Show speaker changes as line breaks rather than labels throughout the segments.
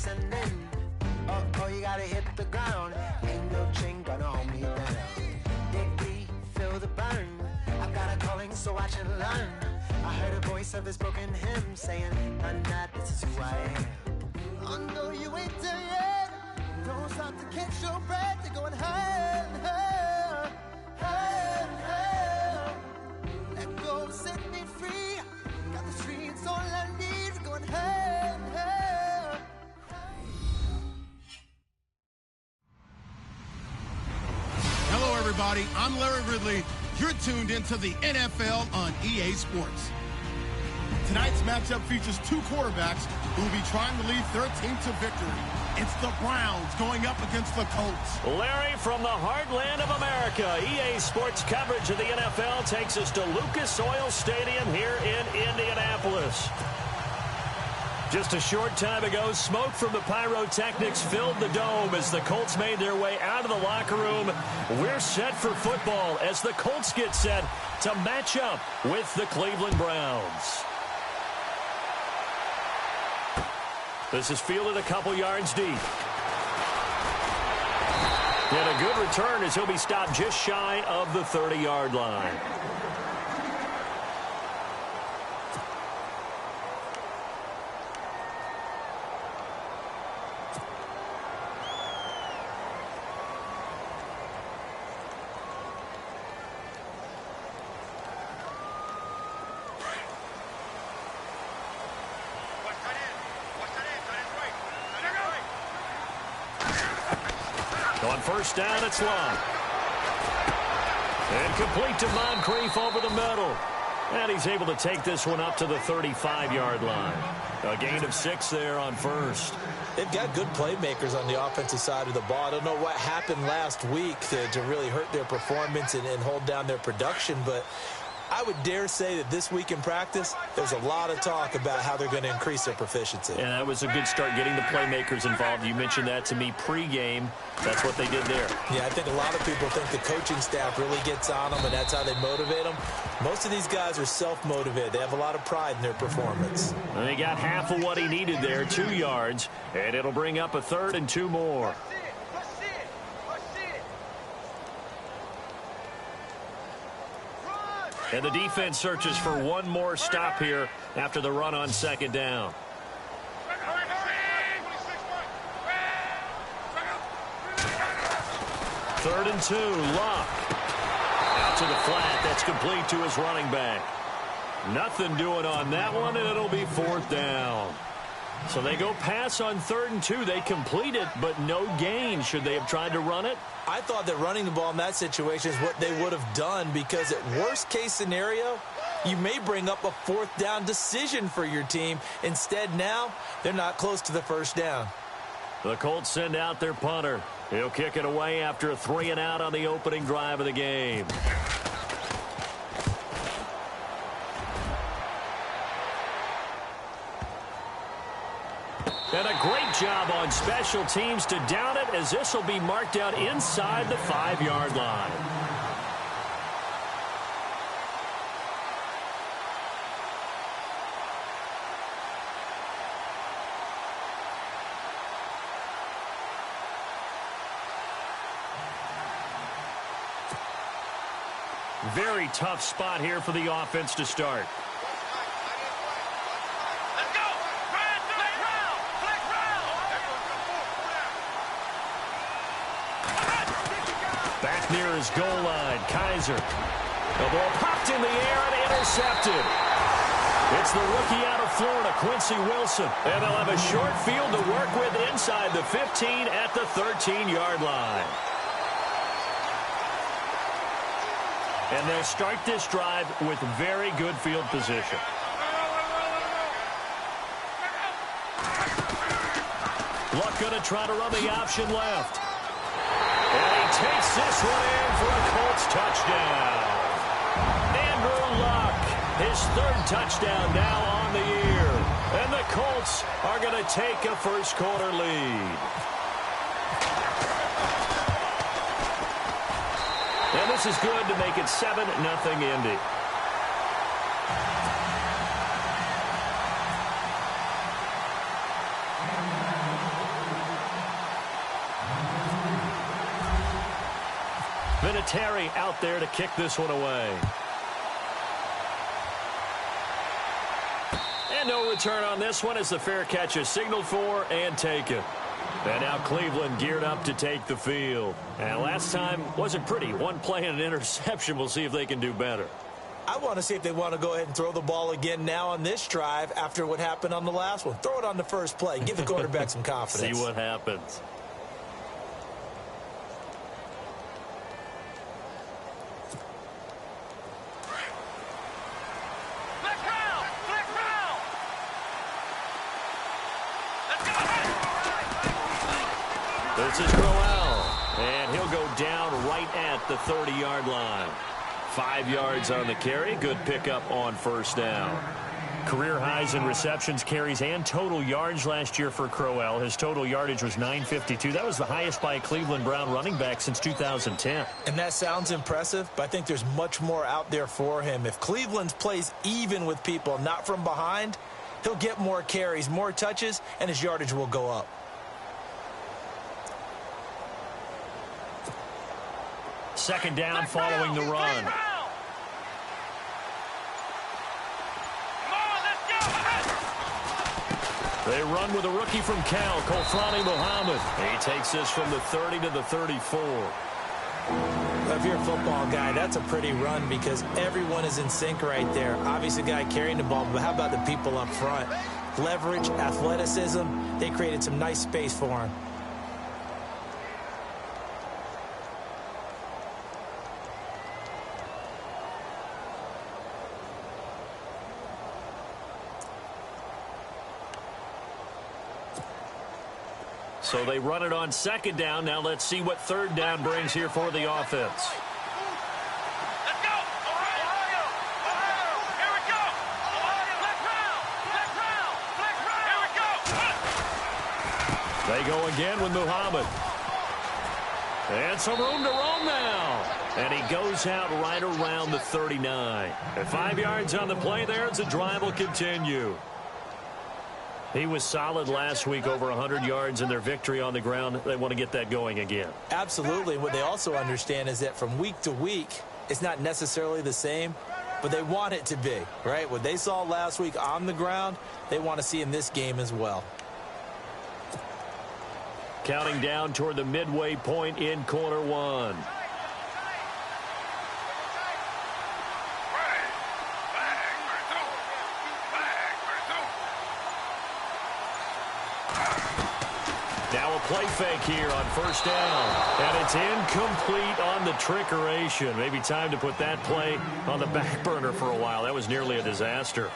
descending. Oh, you gotta hit the ground. Ain't no chain gonna hold me down. Dig deep, feel the burn. I've got a calling, so watch and learn. I heard a voice of his broken hymn saying, "I'm not, this is who I am." I know you ain't there yet. Don't stop to catch your breath. You're going higher, higher, higher, higher. Let go, set me free. Got the streets, all I need. Going higher, higher.
Hello, everybody. I'm Larry Ridley. You're tuned into the NFL on EA Sports. Tonight's matchup features two quarterbacks who will be trying to lead their team to victory. It's the Browns going up against the Colts.
Larry, from the heartland of America, EA Sports coverage of the NFL takes us to Lucas Oil Stadium here in Indianapolis. Just a short time ago, smoke from the pyrotechnics filled the dome as the Colts made their way out of the locker room. We're set for football as the Colts get set to match up with the Cleveland Browns. This is fielded a couple yards deep. And a good return as he'll be stopped just shy of the 30-yard line. On first down, it's Locke. And complete to Moncrief over the middle. And he's able to take this one up to the 35-yard line. A gain of 6 there on first.
They've got good playmakers on the offensive side of the ball. I don't know what happened last week to really hurt their performance and hold down their production, but I would dare say that this week in practice, there's a lot of talk about how they're going to increase their proficiency.
And that was a good start, getting the playmakers involved. You mentioned that to me pregame. That's what they did there.
Yeah, I think a lot of people think the coaching staff really gets on them, and that's how they motivate them. Most of these guys are self-motivated. They have a lot of pride in their performance.
And they got half of what he needed there, 2 yards, and it'll bring up a 3rd and 2 more. And the defense searches for one more stop here after the run on second down. Third and 2, Locke. Out to the flat. That's complete to his running back. Nothing doing on that one, and it'll be 4th down. So they go pass on 3rd and 2. They complete it, but no gain. Should they have tried to run it?
I thought that running the ball in that situation is what they would have done, because at worst case scenario, you may bring up a 4th down decision for your team. Instead, now they're not close to the first down.
The Colts send out their punter. He'll kick it away after a 3-and-out on the opening drive of the game. And a great job on special teams to down it, as this will be marked out inside the 5-yard line. Very tough spot here for the offense to start. Back near his goal line, Kaiser. The ball popped in the air and intercepted. It's the rookie out of Florida, Quincy Wilson. And they'll have a short field to work with inside the 15 at the 13-yard line. And they'll start this drive with very good field position. Luck going to try to run the option left. And he takes this one in for a Colts touchdown. Andrew Luck, his 3rd touchdown now on the year. And the Colts are going to take a first-quarter lead. And this is good to make it 7-0 Indy. Vinatieri out there to kick this one away. And no return on this one as the fair catch is signaled for and taken. And now Cleveland geared up to take the field. And last time wasn't pretty. One play and an interception. We'll see if they can do better.
I want to see if they want to go ahead and throw the ball again now on this drive after what happened on the last one. Throw it on the first play. Give the quarterback some confidence.
See what happens. This is Crowell, and he'll go down right at the 30-yard line. 5 yards on the carry. Good pickup on first down. Career highs in receptions, carries, and total yards last year for Crowell. His total yardage was 952. That was the highest by a Cleveland Brown running back since 2010.
And that sounds impressive, but I think there's much more out there for him. If Cleveland plays even with people, not from behind, he'll get more carries, more touches, and his yardage will go up.
Second down following the run. They run with a rookie from Cal, Kofrani Muhammad. He takes this from the 30 to the 34.
If you're a football guy, that's a pretty run because everyone is in sync right there. Obviously, the guy carrying the ball, but how about the people up front? Leverage, athleticism, they created some nice space for him.
So they run it on second down. Now let's see what third down brings here for the offense.
Let's go! Ohio! Ohio! Here we go! Ohio! Black round! Here we go!
They go again with Muhammad. And some room to roam now. And he goes out right around the 39. And 5 yards on the play there as the drive will continue. He was solid last week, over 100 yards in their victory on the ground. They want to get that going again.
Absolutely. What they also understand is that from week to week, it's not necessarily the same, but they want it to be, right? What they saw last week on the ground, they want to see in this game as well.
Counting down toward the midway point in quarter one. Now a play fake here on first down. And it's incomplete on the trickeration. Maybe time to put that play on the back burner for a while. That was nearly a disaster.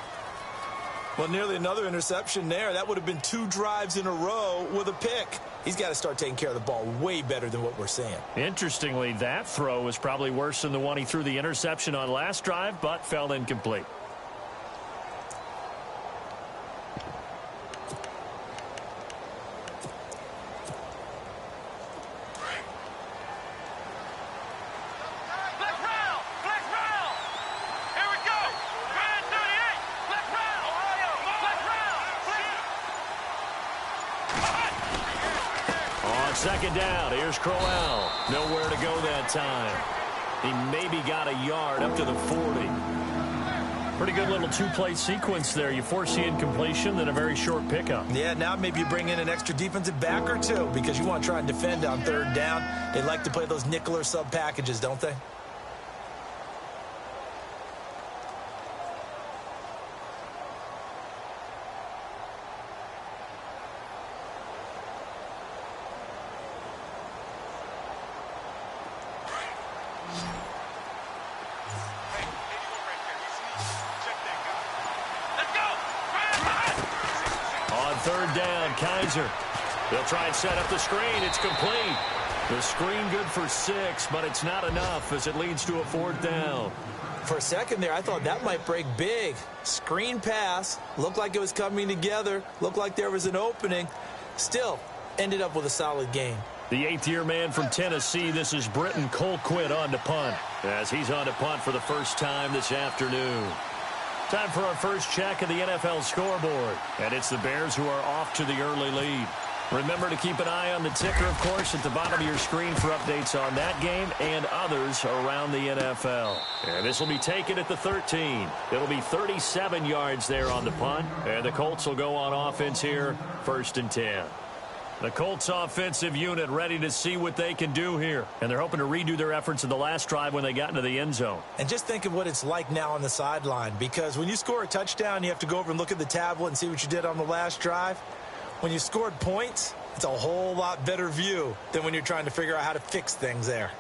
Well, nearly another interception there. That would have been 2 drives in a row with a pick. He's got to start taking care of the ball way better than what we're seeing.
Interestingly, that throw was probably worse than the one he threw the interception on last drive, but fell incomplete. Second down. Here's Crowell. Nowhere to go that time. He maybe got a yard up to the 40. Pretty good little 2-play sequence there. You force the incompletion, then a very short pickup.
Yeah, now maybe you bring in an extra defensive back or 2 because you want to try and defend on third down. They like to play those nickel or sub packages, don't they?
Third down, Kaiser. They'll try and set up the screen. It's complete. The screen good for 6, but it's not enough as it leads to a 4th down.
For a second there, I thought that might break big. Screen pass. Looked like it was coming together. Looked like there was an opening. Still, ended up with a solid game.
The 8th-year man from Tennessee, this is Britton Colquitt on to punt, as he's on to punt for the first time this afternoon. Time for our first check of the NFL scoreboard. And it's the Bears who are off to the early lead. Remember to keep an eye on the ticker, of course, at the bottom of your screen for updates on that game and others around the NFL. And this will be taken at the 13. It'll be 37 yards there on the punt. And the Colts will go on offense here, 1st and 10. The Colts offensive unit ready to see what they can do here. And they're hoping to redo their efforts in the last drive when they got into the end zone.
And just think of what it's like now on the sideline, because when you score a touchdown, you have to go over and look at the tablet and see what you did on the last drive. When you scored points, it's a whole lot better view than when you're trying to figure out how to fix things there.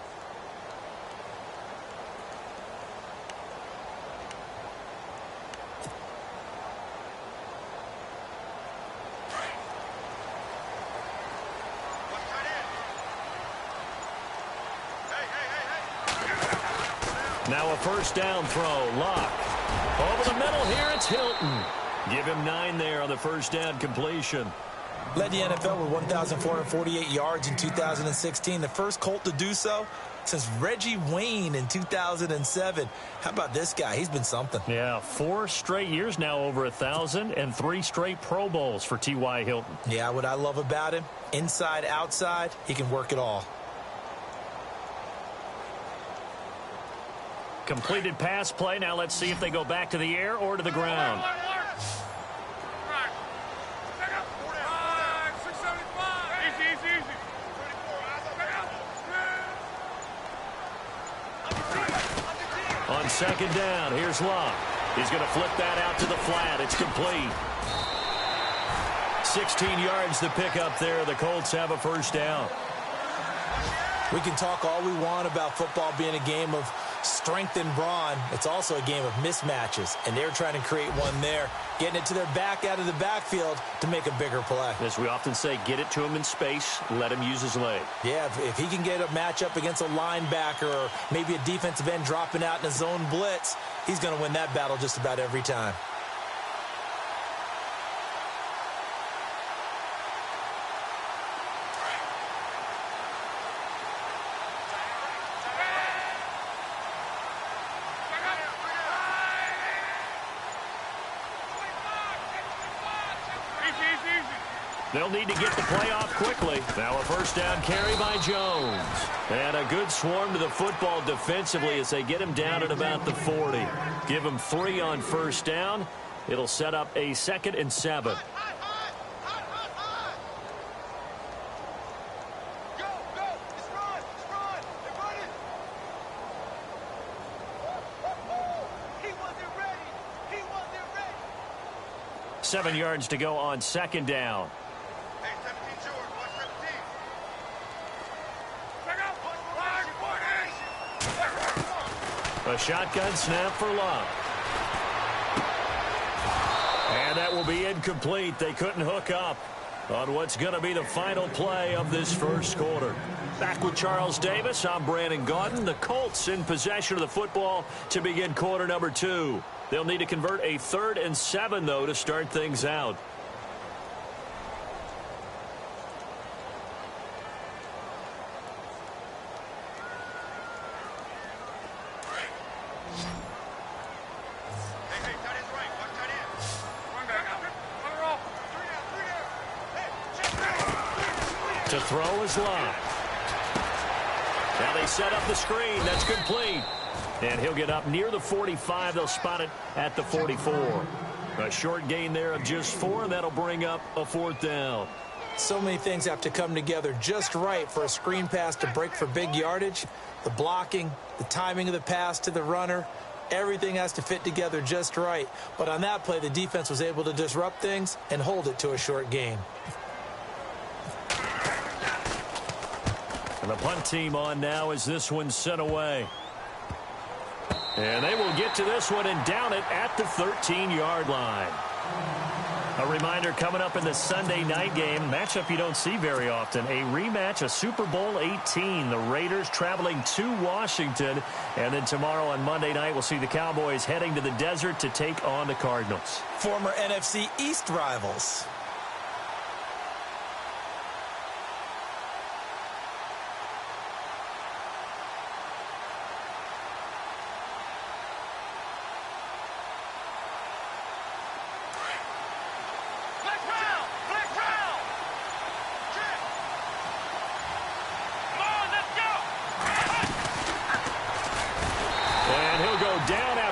Now a 1st down throw. Luck. Over the middle here, it's Hilton. Give him 9 there on the 1st down completion.
Led the NFL with 1,448 yards in 2016. The first Colt to do so since Reggie Wayne in 2007. How about this guy? He's been something.
Yeah, 4 straight years now over 1,000 and 3 straight Pro Bowls for T.Y. Hilton.
Yeah, what I love about him, inside, outside, he can work it all.
Completed pass play. Now let's see if they go back to the air or to the ground. On 2nd down, here's Luck. He's going to flip that out to the flat. It's complete. 16 yards to pick up there. The Colts have a 1st down.
We can talk all we want about football being a game of strength and brawn. It's also a game of mismatches, and they're trying to create one there, getting it to their back out of the backfield to make a bigger play.
As we often say, get it to him in space, let him use his leg.
Yeah, if he can get a matchup against a linebacker or maybe a defensive end dropping out in a zone blitz, he's going to win that battle just about every time.
They'll need to get the play off quickly. Now a 1st down carry by Jones. And a good swarm to the football defensively as they get him down at about the 40. Give him 3 on 1st down. It'll set up a 2nd and 7.
Go, go, let's run, they're running. He wasn't ready.
7 yards to go on 2nd down.
Hey, 17 George, watch 17.
A shotgun snap for Luck. And that will be incomplete. They couldn't hook up on what's going to be the final play of this 1st quarter. Back with Charles Davis, I'm Brandon Gaudin. The Colts in possession of the football to begin quarter number 2. They'll need to convert a 3rd and 7, though, to start things out. To throw is Luck. Now they set up the screen. That's complete. And he'll get up near the 45. They'll spot it at the 44. A short gain there of just 4, and that'll bring up a 4th down.
So many things have to come together just right for a screen pass to break for big yardage. The blocking, the timing of the pass to the runner, everything has to fit together just right. But on that play, the defense was able to disrupt things and hold it to a short gain.
And the punt team on now as this one's sent away. And they will get to this one and down it at the 13-yard line. A reminder coming up in the Sunday night game, matchup you don't see very often, a rematch of Super Bowl 18. The Raiders traveling to Washington. And then tomorrow on Monday night, we'll see the Cowboys heading to the desert to take on the Cardinals.
Former NFC East rivals.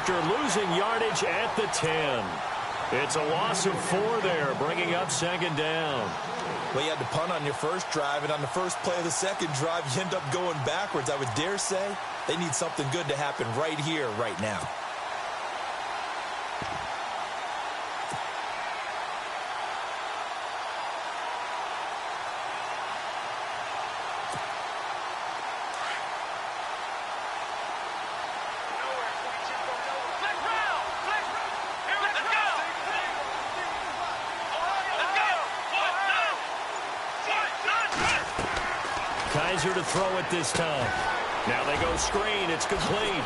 after losing yardage at the 10. It's a loss of 4 there, bringing up second down.
Well, you had to punt on your first drive, and on the first play of the second drive, you end up going backwards. I would dare say they need something good to happen right here, right now.
Kaiser to throw it this time. Now they go screen. It's complete.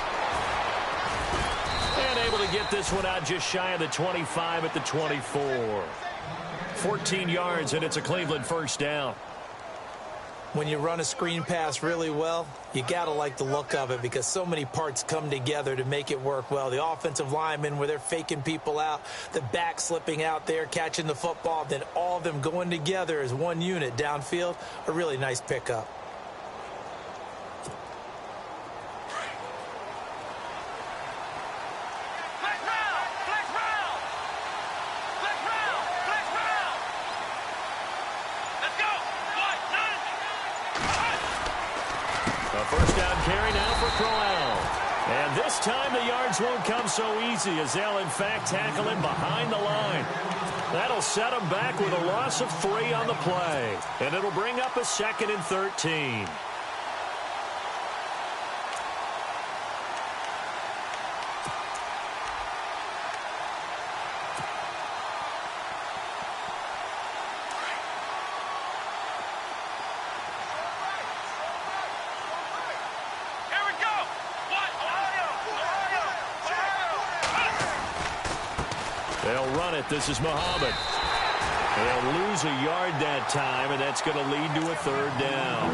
And able to get this one out just shy of the 25 at the 24. 14 yards, and it's a Cleveland first down.
When you run a screen pass really well, you got to like the look of it because so many parts come together to make it work well. The offensive linemen where they're faking people out, the back slipping out there, catching the football, then all of them going together as one unit downfield, a really nice pickup.
First down carry now for Crowell. And this time the yards won't come so easy as they'll, in fact, tackle him behind the line. That'll set him back with a loss of 3 on the play. And it'll bring up a 2nd and 13. They'll run it. This is Muhammad. They'll lose a yard that time, and that's going to lead to a 3rd down.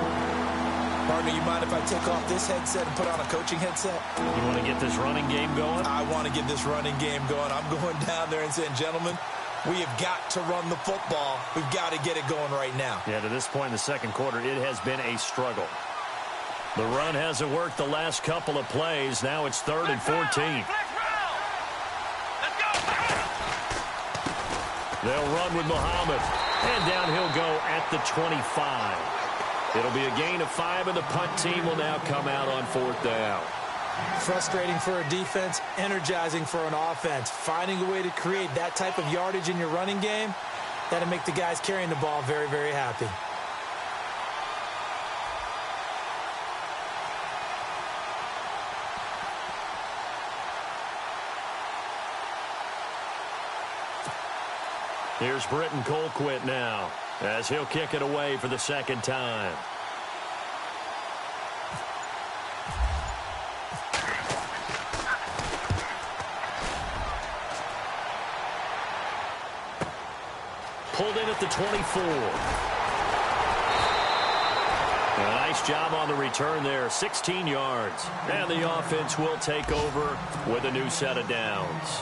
Partner, you mind if I take off this headset and put on a coaching headset?
You want to get this running game going?
I want to get this running game going. I'm going down there and saying, gentlemen, we have got to run the football. We've got to get it going right now.
Yeah, to this point in the second quarter, it has been a struggle. The run hasn't worked the last couple of plays. Now it's 3rd and 14. They'll run with Muhammad. And down he'll go at the 25. It'll be a gain of 5, and the punt team will now come out on 4th down.
Frustrating for a defense, energizing for an offense. Finding a way to create that type of yardage in your running game, that'll make the guys carrying the ball very, very happy.
Here's Britton Colquitt now as he'll kick it away for the 2nd time. Pulled in at the 24. A nice job on the return there, 16 yards. And the offense will take over with a new set of downs.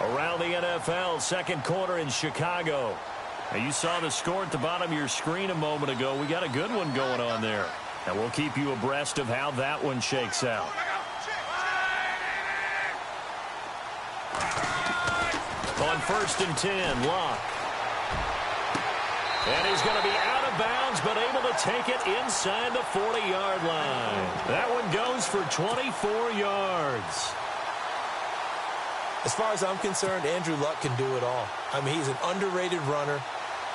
Around the NFL, second quarter in Chicago. Now, you saw the score at the bottom of your screen a moment ago. We got a good one going on there. And we'll keep you abreast of how that one shakes out. On 1st and 10, Locke. And he's going to be out of bounds, but able to take it inside the 40-yard line. That one goes for 24 yards.
As far as I'm concerned, Andrew Luck can do it all. I mean, he's an underrated runner,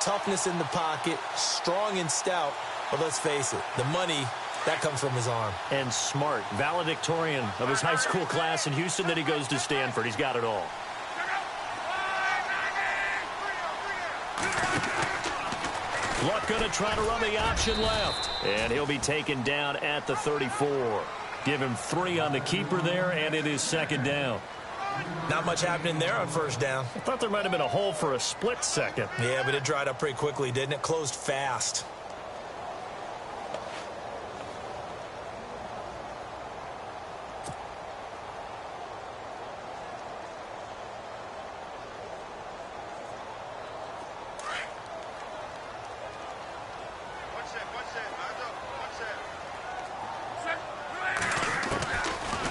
toughness in the pocket, strong and stout. But let's face it, the money, that comes from his arm.
And smart, valedictorian of his high school class in Houston, that he goes to Stanford. He's got it all. Luck going to try to run the option left. And he'll be taken down at the 34. Give him 3 on the keeper there, and it is 2nd down.
Not much happening there on 1st down.
I thought there might have been a hole for a split second.
Yeah, but it dried up pretty quickly, didn't it? Closed fast.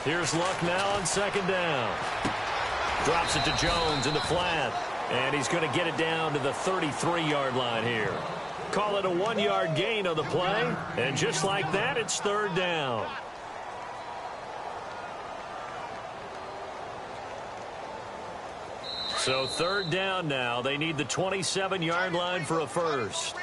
Here's Luck now on second down. Drops it to Jones in the flat. And he's going to get it down to the 33-yard line here. Call it a 1-yard gain on the play. And just like that, it's third down. So third down now. They need the 27-yard line for a first.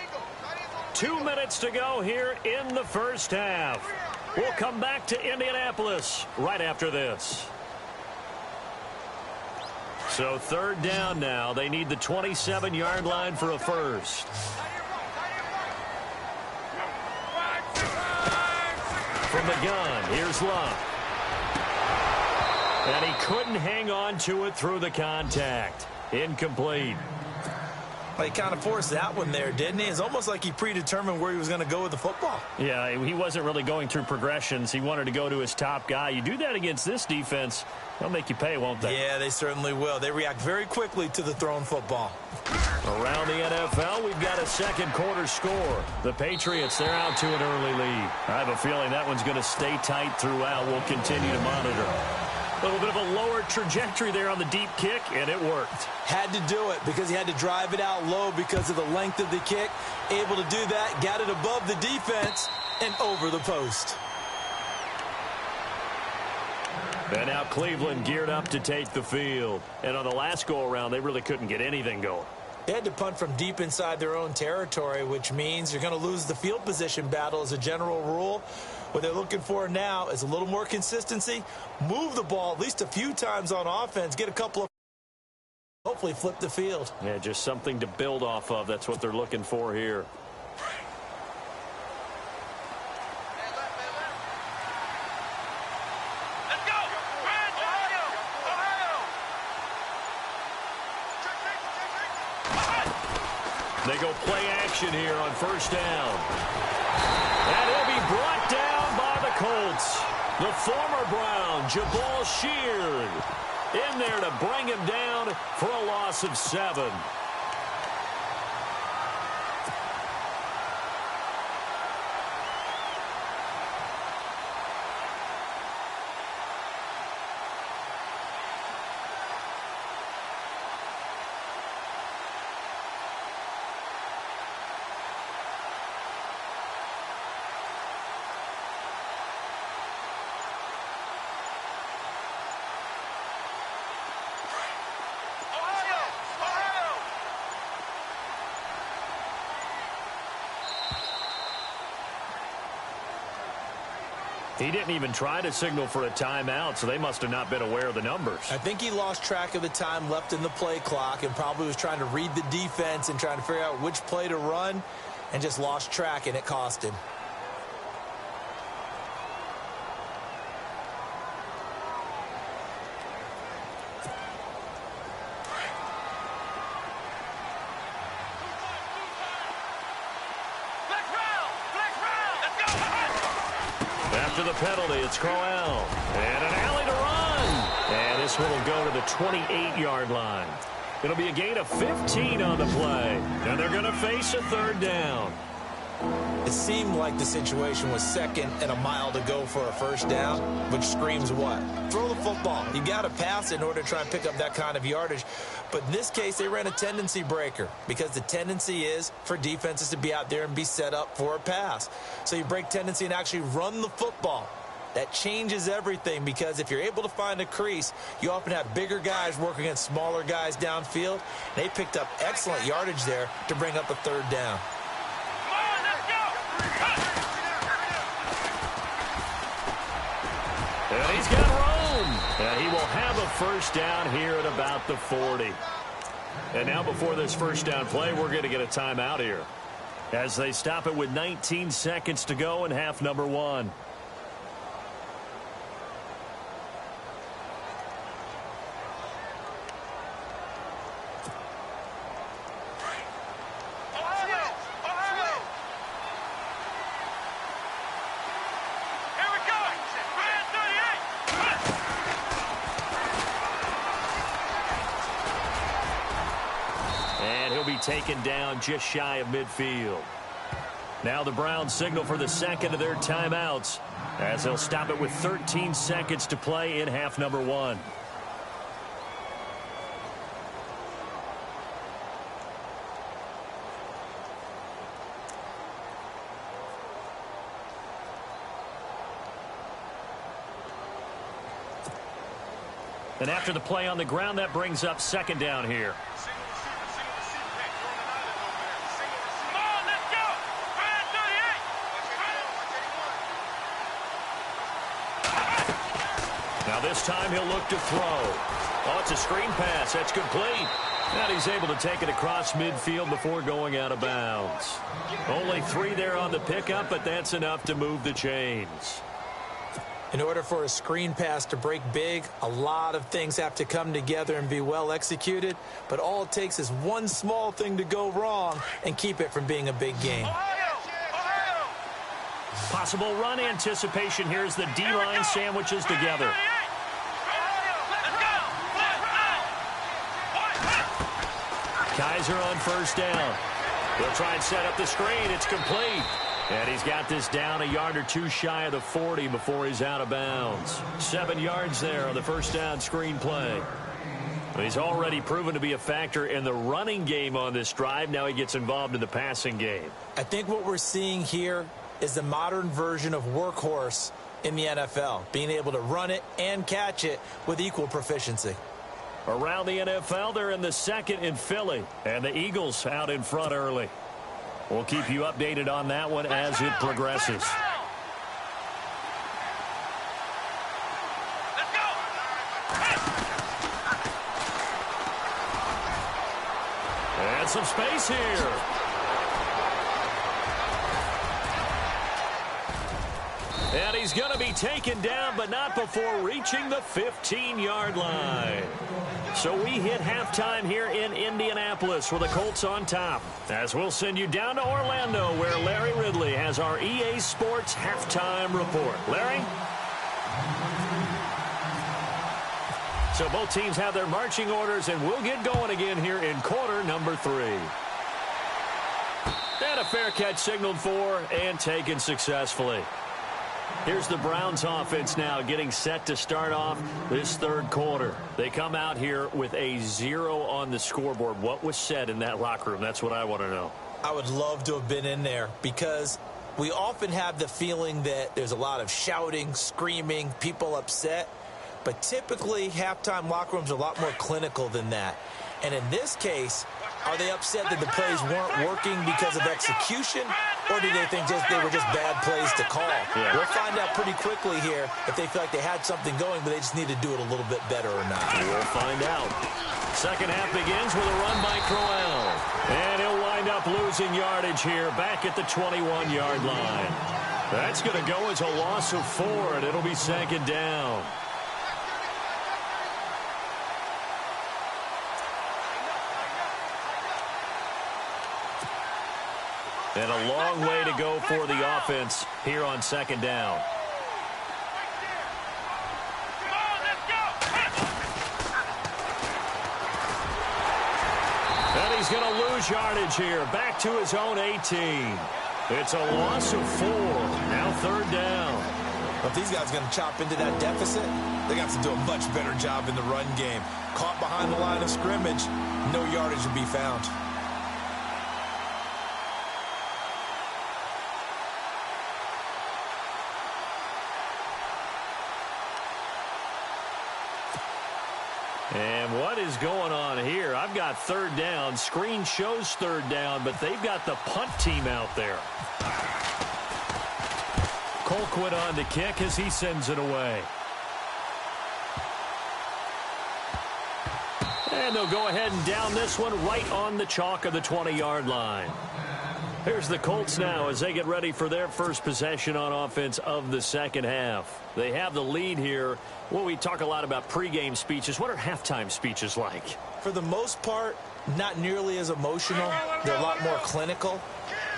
2 minutes to go here in the first half. We'll come back to Indianapolis right after this. So third down now. They need the 27-yard line for a first. From the gun, here's Luck. And he couldn't hang on to it through the contact. Incomplete.
Well, he kind of forced that one there, didn't he? It's almost like he predetermined where he was going to go with the football.
Yeah, he wasn't really going through progressions. He wanted to go to his top guy. You do that against this defense, they'll make you pay, won't they?
Yeah, they certainly will. They react very quickly to the thrown football.
Around the NFL, we've got a second quarter score. The Patriots, they're out to an early lead. I have a feeling that one's going to stay tight throughout. We'll continue to monitor. A little bit of a lower trajectory there on the deep kick, and it worked.
Had to do it because he had to drive it out low because of the length of the kick. Able to do that, got it above the defense, and over the post.
And now Cleveland geared up to take the field. And on the last go-around, they really couldn't get anything going.
They had to punt from deep inside their own territory, which means you're going to lose the field position battle as a general rule. What they're looking for now is a little more consistency, move the ball at least a few times on offense, get a couple of, hopefully flip the field.
Yeah, just something to build off of. That's what they're looking for here.
Let's go! Ohio! Ohio!
They go play action here on first down. And he'll be brought down by the Colts. The former Brown, Jabal Sheard, in there to bring him down for a loss of 7. He didn't even try to signal for a timeout, so they must have not been aware of the numbers.
I think he lost track of the time left in the play clock and probably was trying to read the defense and trying to figure out which play to run and just lost track, and it cost him.
After the penalty, it's Crowell. And an alley to run. And this one will go to the 28-yard line. It'll be a gain of 15 on the play. And they're going to face a third down.
It seemed like the situation was second and a mile to go for a first down, which screams what? Throw the football. You got to pass in order to try and pick up that kind of yardage. But in this case, they ran a tendency breaker because the tendency is for defenses to be out there and be set up for a pass. So you break tendency and actually run the football. That changes everything because if you're able to find a crease, you often have bigger guys working against smaller guys downfield. They picked up excellent yardage there to bring up a third down.
And he's got room. And he will have a first down here at about the 40. And now before this first down play, we're going to get a timeout here as they stop it with 19 seconds to go in half number 1. Taken down just shy of midfield. Now the Browns signal for the second of their timeouts as they'll stop it with 13 seconds to play in half number 1. And after the play on the ground, that brings up second down here. Now this time he'll look to throw. Oh, it's a screen pass. That's complete. And he's able to take it across midfield before going out of bounds. Only 3 there on the pickup, but that's enough to move the chains.
In order for a screen pass to break big, a lot of things have to come together and be well executed. But all it takes is one small thing to go wrong and keep it from being a big game.
Possible run anticipation. Here's the D-line sandwiches together. Kaiser on first down. They'll try and set up the screen. It's complete. And he's got this down a yard or 2 shy of the 40 before he's out of bounds. 7 yards there on the first down screen play. He's already proven to be a factor in the running game on this drive. Now he gets involved in the passing game.
I think what we're seeing here is the modern version of workhorse in the NFL, being able to run it and catch it with equal proficiency.
Around the NFL, they're in the second in Philly, and the Eagles out in front early. We'll keep you updated on that one as it progresses. And some space here. And he's going to be taken down, but not before reaching the 15-yard line. So we hit halftime here in Indianapolis with the Colts on top. As we'll send you down to Orlando, where Larry Ridley has our EA Sports halftime report. Larry? So both teams have their marching orders, and we'll get going again here in quarter number 3. And a fair catch signaled for and taken successfully. Here's the Browns offense now getting set to start off this third quarter. They come out here with a 0 on the scoreboard. What was said in that locker room? That's what I want to know.
I would love to have been in there because we often have the feeling that there's a lot of shouting, screaming, people upset. But typically, halftime locker rooms are a lot more clinical than that. And in this case, are they upset that the plays weren't working because of execution? Or do they think they were just bad plays to call? Yeah. We'll find out pretty quickly here if they feel like they had something going, but they just need to do it a little bit better or not.
We'll find out. Second half begins with a run by Crowell. And he'll wind up losing yardage here back at the 21-yard line. That's going to go as a loss of 4, and it'll be second down. And a long way to go for the offense here on second down. And he's going to lose yardage here. Back to his own 18. It's a loss of 4. Now third down.
Well, if these guys are going to chop into that deficit, they got to do a much better job in the run game. Caught behind the line of scrimmage, no yardage to be found.
And what is going on here? I've got third down. Screen shows third down, but they've got the punt team out there. Colquitt on to kick as he sends it away. And they'll go ahead and down this one right on the chalk of the 20-yard line. Here's the Colts now as they get ready for their first possession on offense of the second half. They have the lead here. Well, we talk a lot about pregame speeches. What are halftime speeches like?
For the most part, not nearly as emotional. They're a lot more clinical.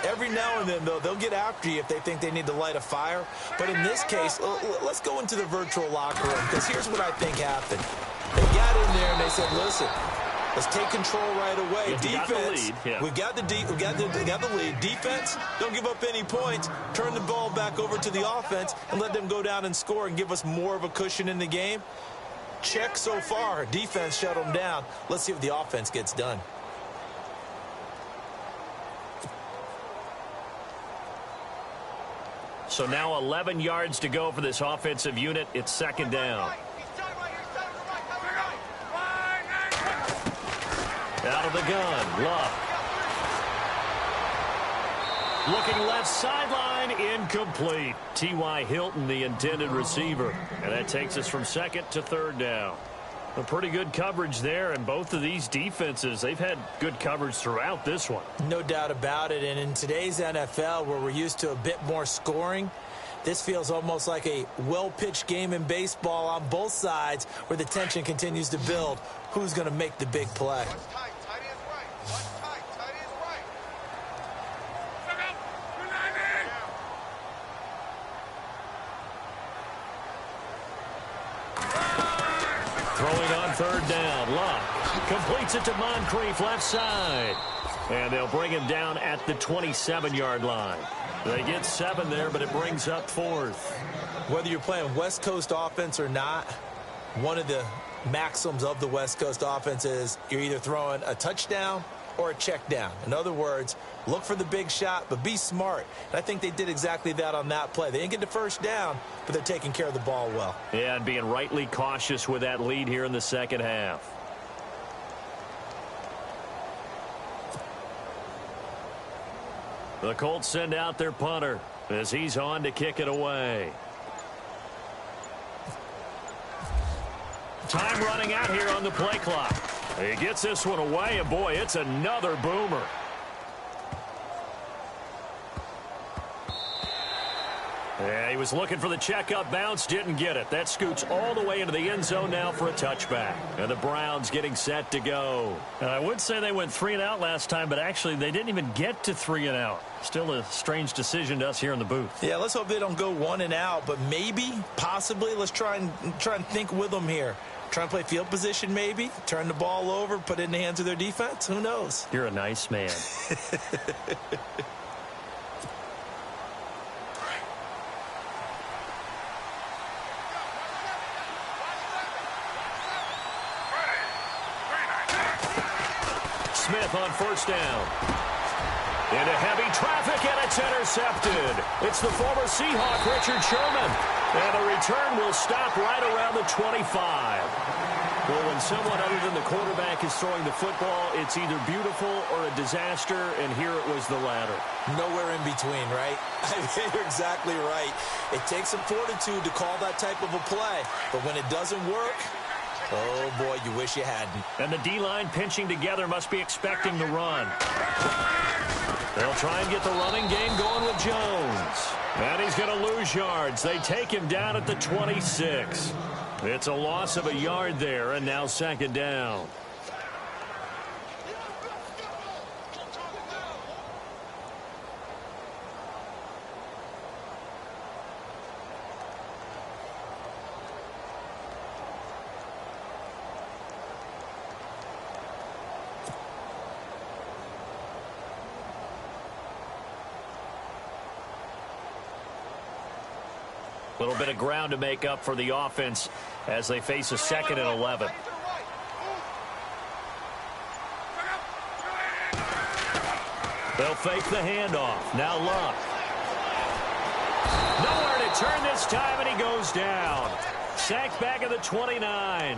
Every now and then, though, they'll get after you if they think they need to light a fire. But in this case, let's go into the virtual locker room, because here's what I think happened. They got in there and they said, listen, Let's take control right away.
If you got the lead, yeah.
we got the lead. Defense, don't give up any points. Turn the ball back over to the offense and let them go down and score and give us more of a cushion in the game. Check so far. Defense shut them down. Let's see if the offense gets done.
So now 11 yards to go for this offensive unit. It's second down. Out of the gun, Luck. Looking left sideline, incomplete. T.Y. Hilton, the intended receiver. And that takes us from second to third down. A pretty good coverage there, and both of these defenses, they've had good coverage throughout this one.
No doubt about it, and in today's NFL, where we're used to a bit more scoring, this feels almost like a well-pitched game in baseball on both sides where the tension continues to build. Who's going to make the big play?
Throwing on third down, Luck completes it to Moncrief left side. And they'll bring him down at the 27-yard line. They get 7 there, but it brings up fourth.
Whether you're playing West Coast offense or not, one of the maxims of the West Coast offense is you're either throwing a touchdown or a check down. In other words, look for the big shot, but be smart. And I think they did exactly that on that play. They didn't get the first down, but they're taking care of the ball well.
Yeah, and being rightly cautious with that lead here in the second half. The Colts send out their punter as he's on to kick it away. Time running out here on the play clock. He gets this one away, and boy, it's another boomer. Yeah, he was looking for the checkup bounce, didn't get it. That scoots all the way into the end zone now for a touchback. And the Browns getting set to go. And I would say they went 3 and out last time, but actually they didn't even get to 3 and out. Still a strange decision to us here in the booth.
Yeah, let's hope they don't go 1 and out, but maybe, possibly, let's try and think with them here. Try and play field position maybe, turn the ball over, put it in the hands of their defense. Who knows?
You're a nice man. Smith on first down. Into heavy traffic, and it's intercepted. It's the former Seahawk, Richard Sherman. And the return will stop right around the 25. Well, when someone other than the quarterback is throwing the football, it's either beautiful or a disaster, and here it was the latter.
Nowhere in between, right? You're exactly right. It takes some fortitude to call that type of a play, but when it doesn't work, oh, boy, you wish you hadn't.
And the D-line pinching together must be expecting the run. They'll try and get the running game going with Jones. And he's going to lose yards. They take him down at the 26. It's a loss of a yard there, and now second down. A little bit of ground to make up for the offense as they face a 2nd and 11. They'll fake the handoff. Now Luck. Nowhere to turn this time, and he goes down. Sacked back at the 29.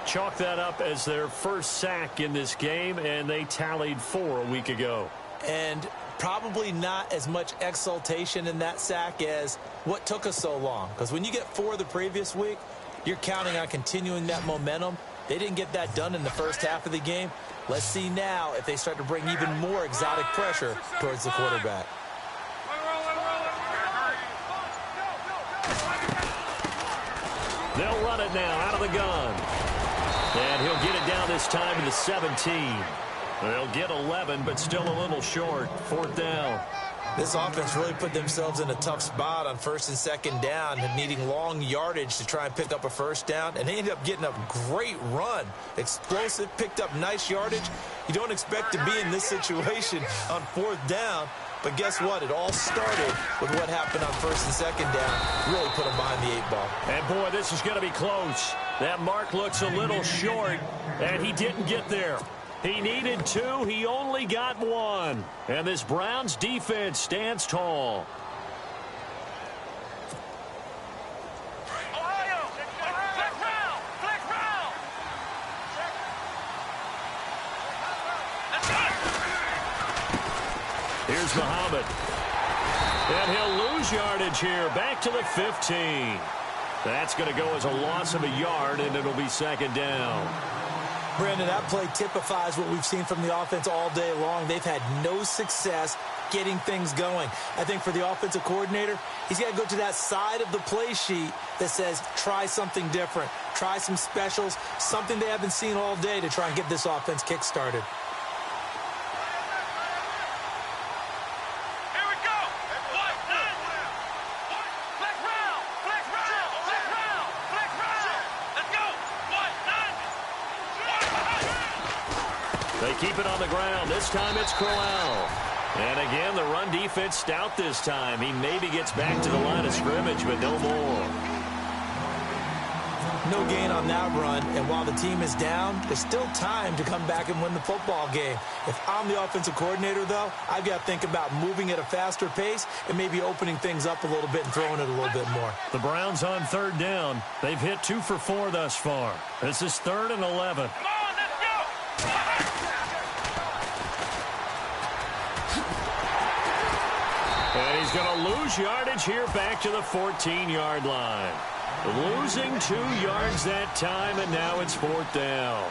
Chalk that up as their first sack in this game, and they tallied 4 a week ago.
And probably not as much exultation in that sack as what took us so long. Because when you get 4 the previous week, you're counting on continuing that momentum. They didn't get that done in the first half of the game. Let's see now if they start to bring even more exotic pressure towards the quarterback.
They'll run it now out of the gun. And he'll get it down this time to the 17. They'll get 11, but still a little short. 4th down.
This offense really put themselves in a tough spot on first and second down and needing long yardage to try and pick up a first down, and they ended up getting a great run. Explosive, picked up nice yardage. You don't expect to be in this situation on fourth down, but guess what? It all started with what happened on first and second down. Really put them behind the 8-ball.
And, boy, this is going to be close. That mark looks a little short, and he didn't get there. He needed 2. He only got 1. And this Browns defense stands tall.
Ohio! Flick round! Flick round! Let's go!
Here's Muhammad. And he'll lose yardage here. Back to the 15. That's going to go as a loss of a yard, and it'll be second down.
Brandon, that play typifies what we've seen from the offense all day long. They've had no success getting things going. I think for the offensive coordinator, he's got to go to that side of the play sheet that says try something different, try some specials, something they haven't seen all day to try and get this offense kick-started.
Here we go! Flick round! Flick round! Flick round! Flick round! Let's go! 1, 9!
They keep it on the ground. This time it's Crowell. And again, the run defense stout this time. He maybe gets back to the line of scrimmage, but no more.
No gain on that run, and while the team is down, there's still time to come back and win the football game. If I'm the offensive coordinator, though, I've got to think about moving at a faster pace and maybe opening things up a little bit and throwing it a little bit more.
The Browns on third down. They've hit 2 for 4 thus far. This is 3rd and 11.
Come on, let's go!
And he's going to lose yardage here back to the 14-yard line. Losing 2 yards that time, and now it's 4th down.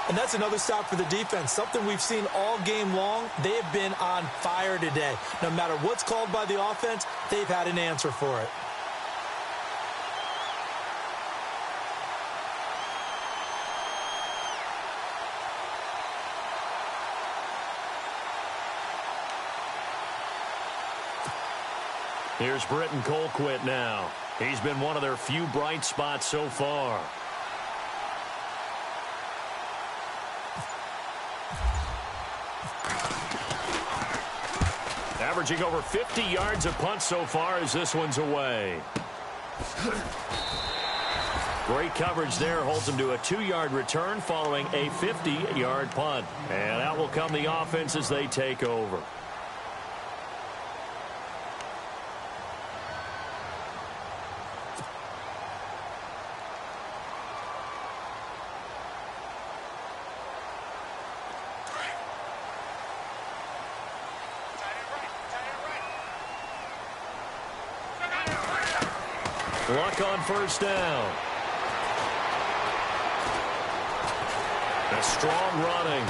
And that's another stop for the defense, something we've seen all game long. They have been on fire today. No matter what's called by the offense, they've had an answer for it.
Here's Britton Colquitt now. He's been one of their few bright spots so far. Averaging over 50 yards a punt so far as this one's away. Great coverage there. Holds him to a 2-yard return following a 50-yard punt. And out will come the offense as they take over. Luck on first down. A strong running.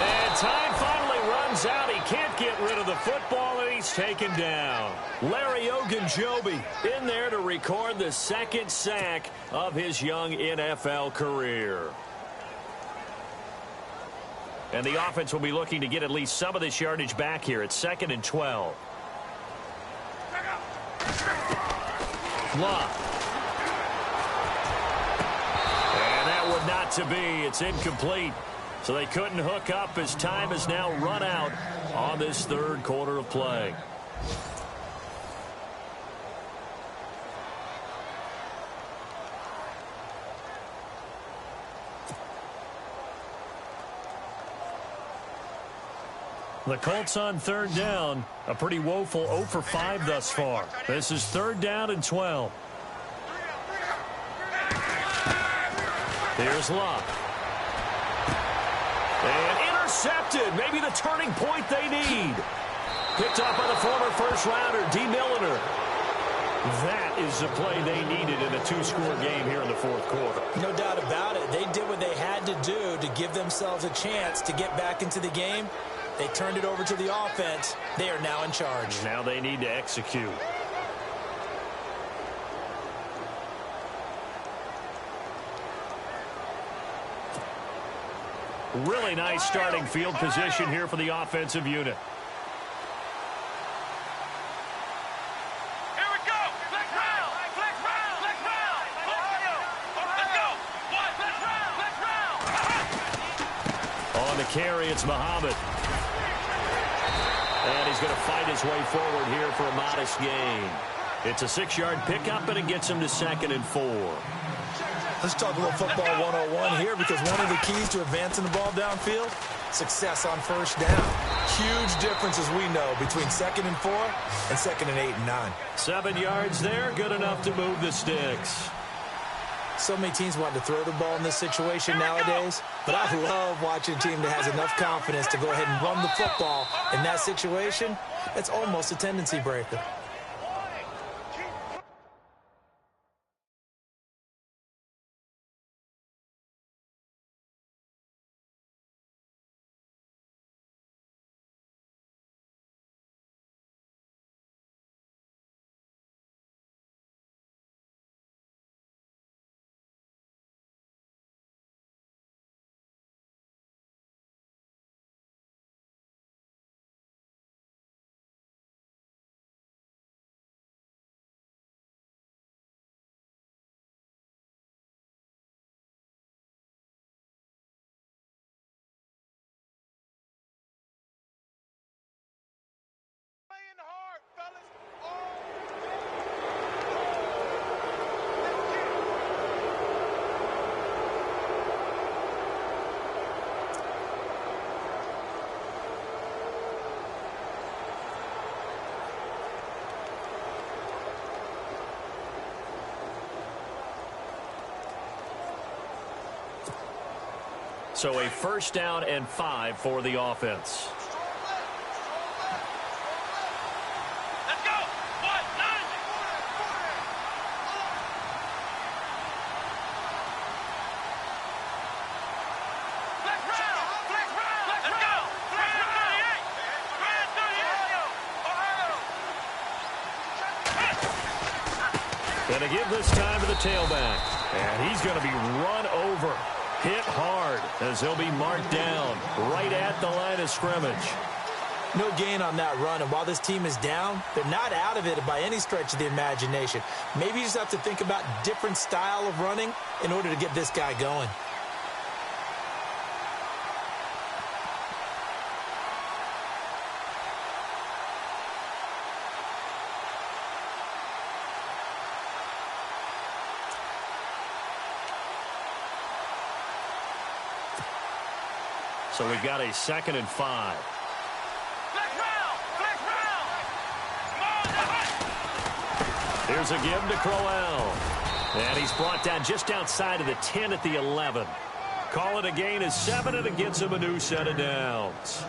And time finally runs out. He can't get rid of the football, and he's taken down. Larry Ogunjobi in there to record the 2nd sack of his young NFL career. And the offense will be looking to get at least some of this yardage back here. It's 2nd and 12. Luck. And that would not to be. It's incomplete. So they couldn't hook up as time has now run out on this 3rd quarter of play. The Colts on 3rd down. A pretty woeful 0 for 5 thus far. This is 3rd down and 12. Here's Luck. And intercepted. Maybe the turning point they need. Picked up by the former first-rounder, D. Milliner. That is the play they needed in a 2-score game here in the 4th quarter.
No doubt about it. They did what they had to do to give themselves a chance to get back into the game. They turned it over to the offense. They are now in charge.
Now they need to execute. Really nice starting field position here for the offensive unit. carry, it's Muhammad. And he's going to fight his way forward here for a modest gain. It's a 6-yard pickup, and it gets him to 2nd and 4.
Let's talk a little football 101 here, because one of the keys to advancing the ball downfield, success on first down. Huge difference, as we know, between 2nd and 4 and 2nd and 8 and 9.
7 yards there, good enough to move the sticks.
So many teams want to throw the ball in this situation nowadays, but I love watching a team that has enough confidence to go ahead and run the football in that situation. That's almost a tendency breaker.
Playing hard, fellas.
So a 1st down and 5 for the offense.
Let's go. 1, 9. Flex round. Flex round. Let's go. Brand 38. Brand 38. Ohio.
Gonna give this time to the tailback. And he's going to be run over. Hit hard as he'll be marked down right at the line of scrimmage.
No gain on that run, and while this team is down, they're not out of it by any stretch of the imagination. Maybe you just have to think about different style of running in order to get this guy going.
So we've got a 2nd and 5.
Flex round. Flex round.
Here's a give to Crowell. And he's brought down just outside of the 10 at the 11. Call it a gain of 7, and it gets him a new set of downs.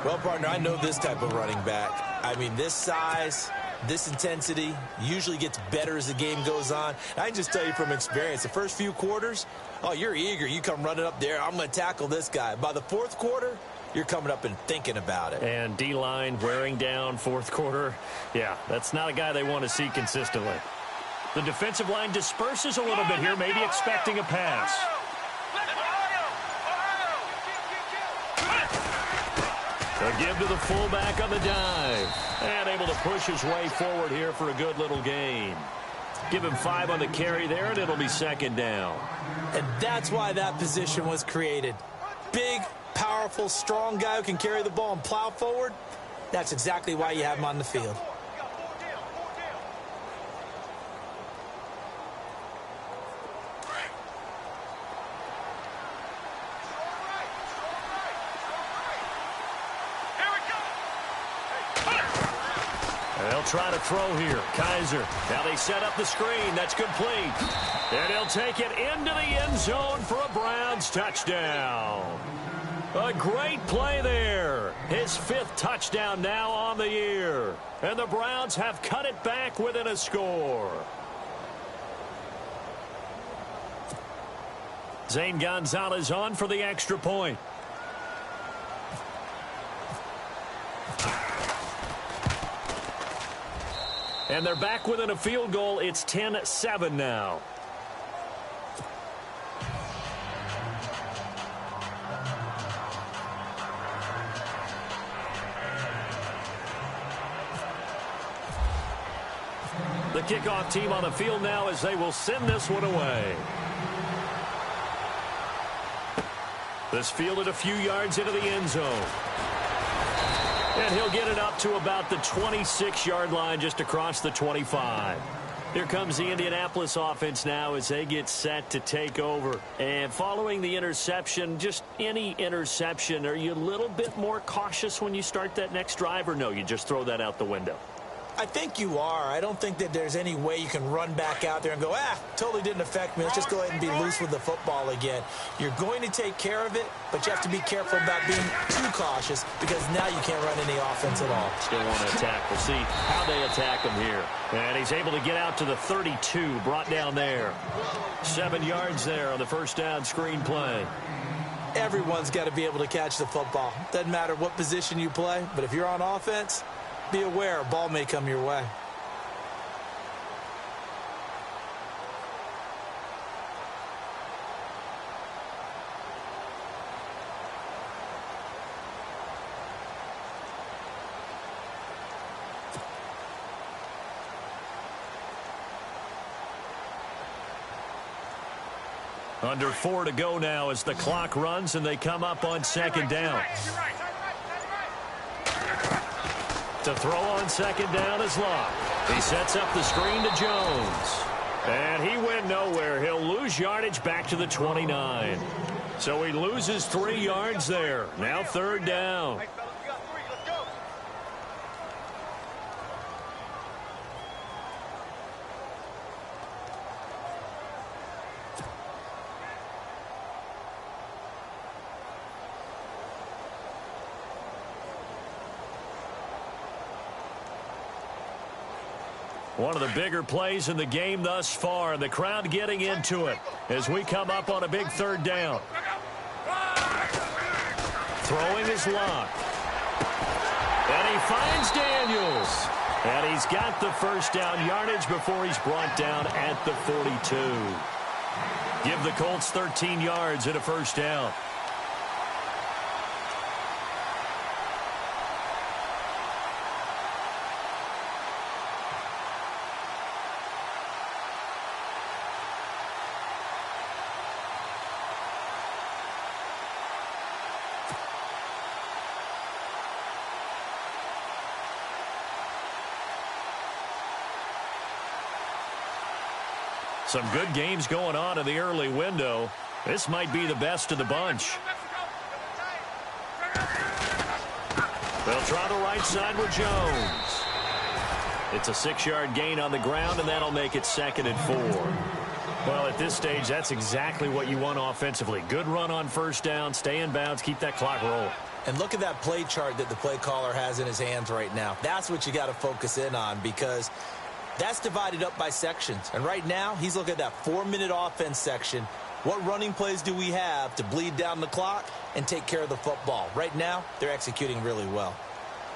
Well, partner, I know this type of running back. I mean, this size, this intensity usually gets better as the game goes on. I can just tell you from experience, the first few quarters, oh, you're eager. You come running up there. I'm going to tackle this guy. By the 4th quarter, you're coming up and thinking about it.
And D-line wearing down 4th quarter. Yeah, that's not a guy they want to see consistently. The defensive line disperses a little bit here, maybe expecting a pass. A give to the fullback on the dive. And able to push his way forward here for a good little gain. Give him 5 on the carry there, and it'll be 2nd down.
And that's why that position was created. Big, powerful, strong guy who can carry the ball and plow forward. That's exactly why you have him on the field.
They'll try to throw here. Kaiser. Now they set up the screen. That's complete. And he'll take it into the end zone for a Browns touchdown. A great play there. His 5th touchdown now on the year. And the Browns have cut it back within a score. Zane Gonzalez on for the extra point. And they're back within a field goal. It's 10-7 now. The kickoff team on the field now as they will send this one away. This fielded a few yards into the end zone. And he'll get it up to about the 26-yard line, just across the 25. Here comes the Indianapolis offense now as they get set to take over. And following the interception, just any interception, are you a little bit more cautious when you start that next drive, or no, you just throw that out the window?
I think you are. I don't think that there's any way you can run back out there and go, totally didn't affect me. Let's just go ahead and be loose with the football again. You're going to take care of it, but you have to be careful about being too cautious because now you can't run any offense at all.
Still want to attack. We'll see how they attack him here. And he's able to get out to the 32, brought down there. 7 yards there on the first down screen play.
Everyone's got to be able to catch the football. Doesn't matter what position you play, but if you're on offense, be aware, a ball may come your way.
Under 4 to go now as the clock runs and they come up on second down. To throw on second down is Locke. He sets up the screen to Jones. And he went nowhere. He'll lose yardage back to the 29. So he loses 3 yards there. Now third down. One of the bigger plays in the game thus far. The crowd getting into it as we come up on a big third down. Throwing is Locke. And he finds Daniels. And he's got the first down yardage before he's brought down at the 42. Give the Colts 13 yards and a first down. Some good games going on in the early window. This might be the best of the bunch. They'll try the right side with Jones. It's a 6-yard gain on the ground, and that'll make it 2nd and 4. Well, at this stage, that's exactly what you want offensively. Good run on first down, stay in bounds, keep that clock rolling.
And look at that play chart that the play caller has in his hands right now. That's what you got to focus in on because that's divided up by sections. And right now, he's looking at that 4-minute offense section. What running plays do we have to bleed down the clock and take care of the football? Right now, they're executing really well.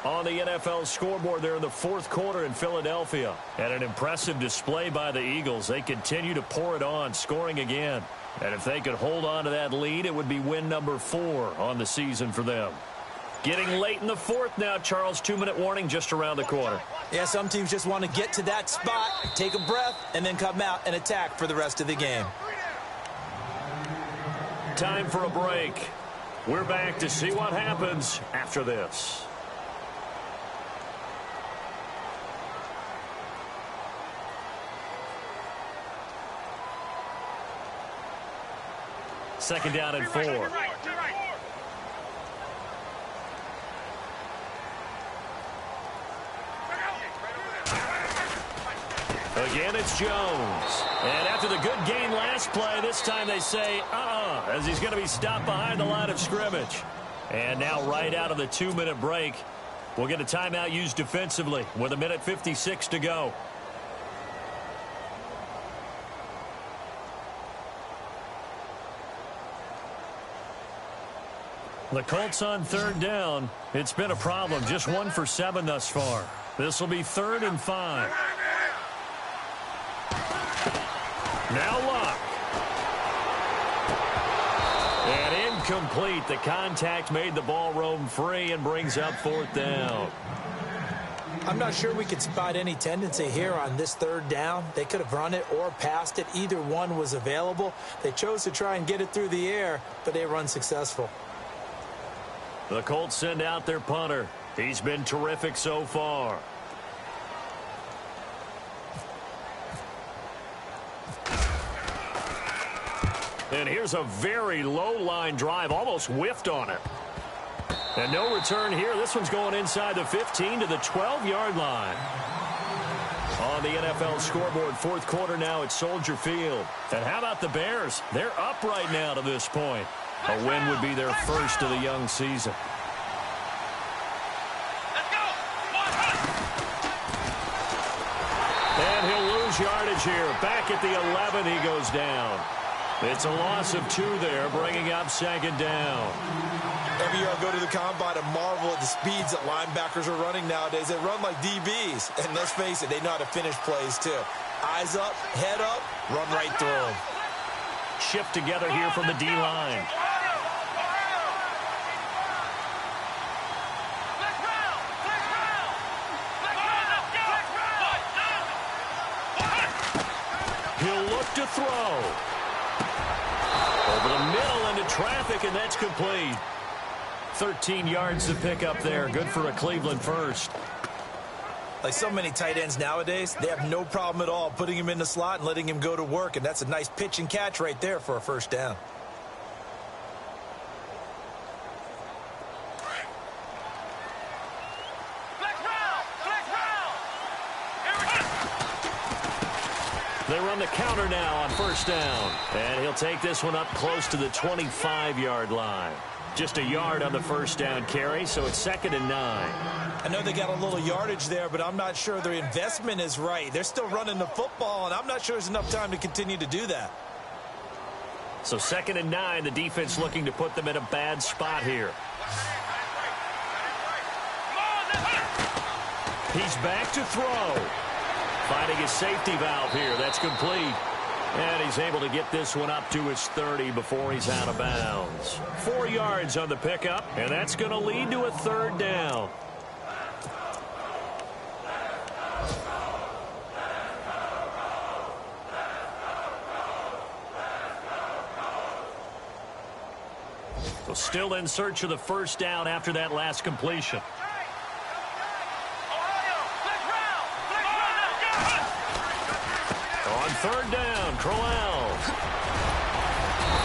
On the NFL scoreboard there in the fourth quarter in Philadelphia. And an impressive display by the Eagles. They continue to pour it on, scoring again. And if they could hold on to that lead, it would be win number 4 on the season for them. Getting late in the fourth now, Charles. 2-minute warning just around the corner.
Yeah, some teams just want to get to that spot, take a breath, and then come out and attack for the rest of the game.
Time for a break. We're back to see what happens after this. Second down and 4. Again, it's Jones. And after the good gain last play, this time they say, as he's going to be stopped behind the line of scrimmage. And now right out of the 2-minute break, we'll get a timeout used defensively with 1:56 to go. The Colts on third down. It's been a problem. Just 1 for 7 thus far. This will be 3rd and 5. Now Locke. And incomplete. The contact made the ball roam free and brings up 4th down.
I'm not sure we could spot any tendency here on this third down. They could have run it or passed it. Either one was available. They chose to try and get it through the air, but they were unsuccessful.
The Colts send out their punter. He's been terrific so far. And here's a very low-line drive, almost whiffed on it. And no return here. This one's going inside the 15 to the 12-yard line. On the NFL scoreboard, fourth quarter now at Soldier Field. And how about the Bears? They're up right now to this point. A win would be their first of the young season. And he'll lose yardage here. Back at the 11, he goes down. It's a loss of 2 there, bringing up second down.
Every year I go to the combine and marvel at the speeds that linebackers are running nowadays. They run like DBs. And let's face it, they know how to finish plays too. Eyes up, head up, run right through them.
Shift together here from the D-line. He'll look to throw. Over the middle into traffic, and that's complete. 13 yards to pick up there. Good for a Cleveland first.
Like so many tight ends nowadays, they have no problem at all putting him in the slot and letting him go to work, and that's a nice pitch and catch right there for a first down.
They run the counter now on first down. And he'll take this one up close to the 25-yard line. Just a yard on the first down carry, so it's 2nd and 9.
I know they got a little yardage there, but I'm not sure their investment is right. They're still running the football, and I'm not sure there's enough time to continue to do that.
So 2nd and 9, the defense looking to put them in a bad spot here. He's back to throw. Finding his safety valve here. That's complete. And he's able to get this one up to his 30 before he's out of bounds. 4 yards on the pickup, and that's going to lead to a third down. So still in search of the first down after that last completion. On third down, Crowell.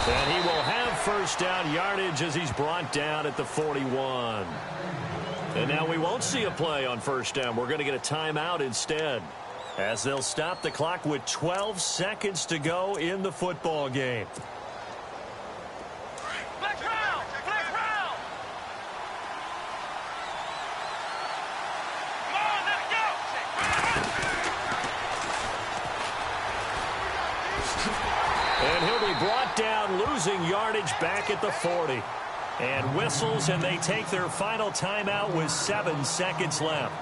And he will have first down yardage as he's brought down at the 41. And now we won't see a play on first down. We're going to get a timeout instead, as they'll stop the clock with 12 seconds to go in the football game. And he'll be brought down, losing yardage back at the 40. And whistles, and they take their final timeout with 7 seconds left.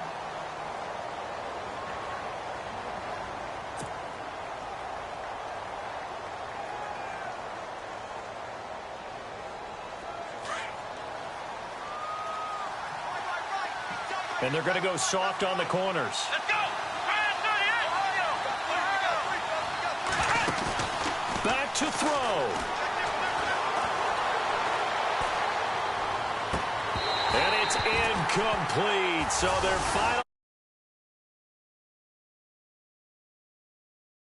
And they're going to go soft on the corners.
Let's go!
Back to throw. And it's incomplete. So their final